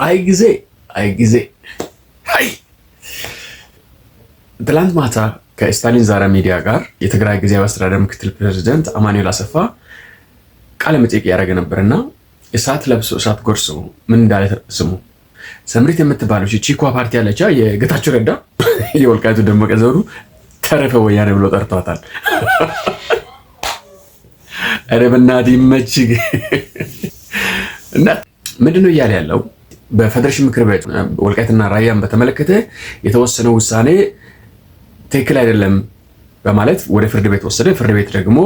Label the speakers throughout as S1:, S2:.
S1: አይ ጊዜ አይ ጊዜ አይ ትላንት ማታ ከስታሊን ዛራ ሚዲያ ጋር የትግራይ ጊዜያዊ አስተዳደር ምክትል ፕሬዝዳንት አማኑኤል አሰፋ ቃለ መጠይቅ ያደረገ ነበርና እሳት ለብሶ እሳት ጎርሶ ምን እንዳለ ስሙ። ሰምሪት የምትባለው ቺኳ ፓርቲ ያለቻ የጌታቸው ረዳ የወልቃይቱ ደመቀ ዘውዱ ተረፈ ወያኔ ብሎ ጠርቷታል። አረ በእናትህ ይመችህ። እና ምንድነው እያለ ያለው በፌደሬሽን ምክር ቤት ወልቃይትና ራያን በተመለከተ የተወሰነው ውሳኔ ትክክል አይደለም በማለት ወደ ፍርድ ቤት ወሰደ። ፍርድ ቤት ደግሞ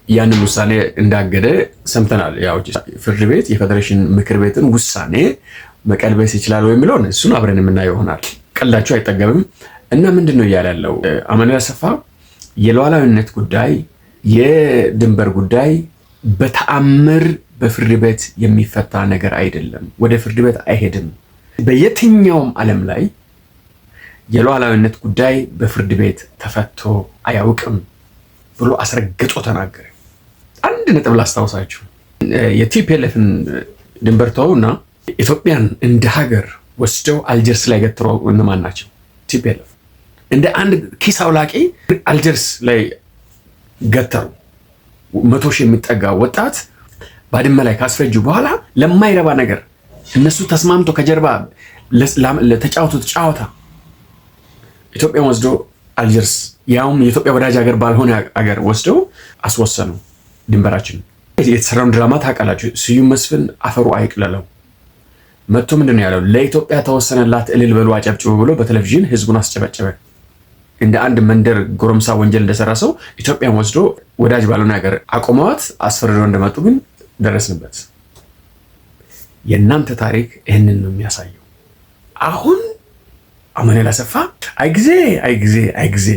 S1: ያንን ውሳኔ እንዳገደ ሰምተናል። ያው ፍርድ ቤት የፌደሬሽን ምክር ቤትን ውሳኔ መቀልበስ ይችላል ወይ የሚለውን እሱን አብረን የምናየው ይሆናል። ቀላችሁ አይጠገብም። እና ምንድነው እያለ ያለው አማኑኤል አሰፋ የሉዓላዊነት ጉዳይ የድንበር ጉዳይ በተአምር በፍርድ ቤት የሚፈታ ነገር አይደለም፣ ወደ ፍርድ ቤት አይሄድም። በየትኛውም ዓለም ላይ የሉዓላዊነት ጉዳይ በፍርድ ቤት ተፈቶ አያውቅም ብሎ አስረግጦ ተናገረ። አንድ ነጥብ ላስታውሳችሁ። የቲፒኤልኤፍን ድንበር ተውና ኢትዮጵያን እንደ ሀገር ወስደው አልጀርስ ላይ ገትረው እነማን ናቸው? ቲፒኤልኤፍ እንደ አንድ ኪስ አውላቂ አልጀርስ ላይ ገተሩ። 100 ሺህ የሚጠጋ ወጣት ባድመ ላይ ካስፈጁ በኋላ ለማይረባ ነገር እነሱ ተስማምቶ ከጀርባ ለተጫወቱት ጨዋታ ኢትዮጵያን ወስዶ አልጀርስ ያውም የኢትዮጵያ ወዳጅ ሀገር ባልሆነ ሀገር ወስደው አስወሰኑ ድንበራችን። የተሰራውን ድራማ ታውቃላችሁ። ስዩም መስፍን አፈሩ አይቅለለው መጥቶ ምንድነው ያለው? ለኢትዮጵያ ተወሰነላት እልል በሉ አጨብጭቡ ብሎ በቴሌቪዥን ህዝቡን አስጨበጨበ። እንደ አንድ መንደር ጎረምሳ ወንጀል እንደሰራ ሰው ኢትዮጵያን ወስዶ ወዳጅ ባልሆነ ሀገር አቆመዋት አስፈርደው እንደመጡ ግን ደረስንበት። የእናንተ ታሪክ ይህንን ነው የሚያሳየው። አሁን አማኑኤል አሰፋ አይ ጊዜ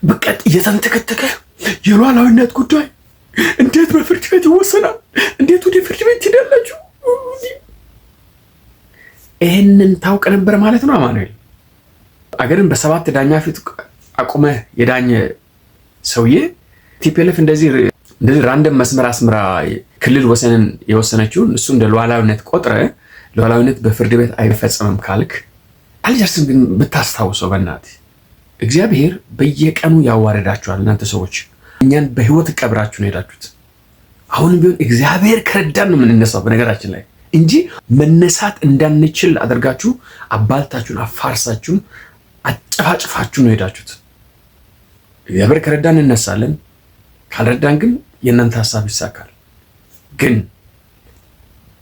S1: በቃ እየተንተከተከ የሉዓላዊነት ጉዳይ እንዴት በፍርድ ቤት ይወሰናል? እንዴት ወደ ፍርድ ቤት ትሄዳላችሁ? ይህንን ታውቅ ነበር ማለት ነው አማኑኤል። አገርን በ7 ዳኛ ፊት አቁመ የዳኘ ሰውዬ ቲፒኤልኤፍ እንደዚህ ራንደም መስመር አስምራ ክልል ወሰንን የወሰነችውን እሱ እንደ ሉዓላዊነት ቆጥረ ሉዓላዊነት በፍርድ ቤት አይፈጸምም ካልክ አልጀርስን ግን ብታስታውሰው በእናትህ እግዚአብሔር በየቀኑ ያዋረዳችኋል። እናንተ ሰዎች እኛን በህይወት ቀብራችሁ ነው ሄዳችሁት። አሁንም ቢሆን እግዚአብሔር ከረዳን ነው የምንነሳው በነገራችን ላይ እንጂ መነሳት እንዳንችል አድርጋችሁ አባልታችሁን አፋርሳችሁን አጨፋጭፋችሁ ነው ሄዳችሁት። እግዚአብሔር ከረዳን እንነሳለን፣ ካልረዳን ግን የእናንተ ሀሳብ ይሳካል። ግን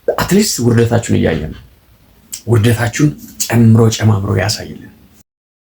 S1: አትሊስት ውርደታችሁን እያየን ውርደታችሁን ጨምሮ ጨማምሮ ያሳይልን።